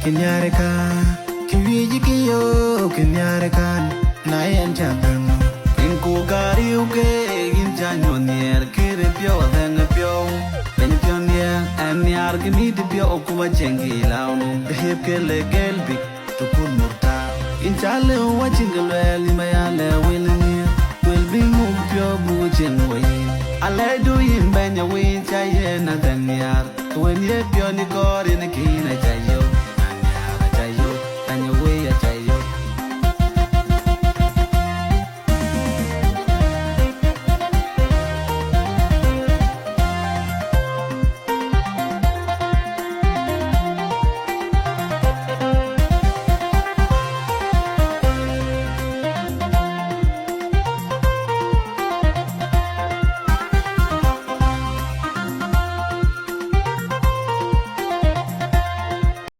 Kinyareka, Kiwijikiyo, Kinyarekan, Nayan Chandran, Kinkugari, in Janonier, Kiripio, then a pio, Pensionia, and the Argimid Pio Okua Jengi, Launu, the Hipkele Gelbi, to Pulmurta. In Chale, watching the well in my alley, will be moved your booting way. I let do in Banya Win, Chayena, than Yard, when you're Pionicore in a key,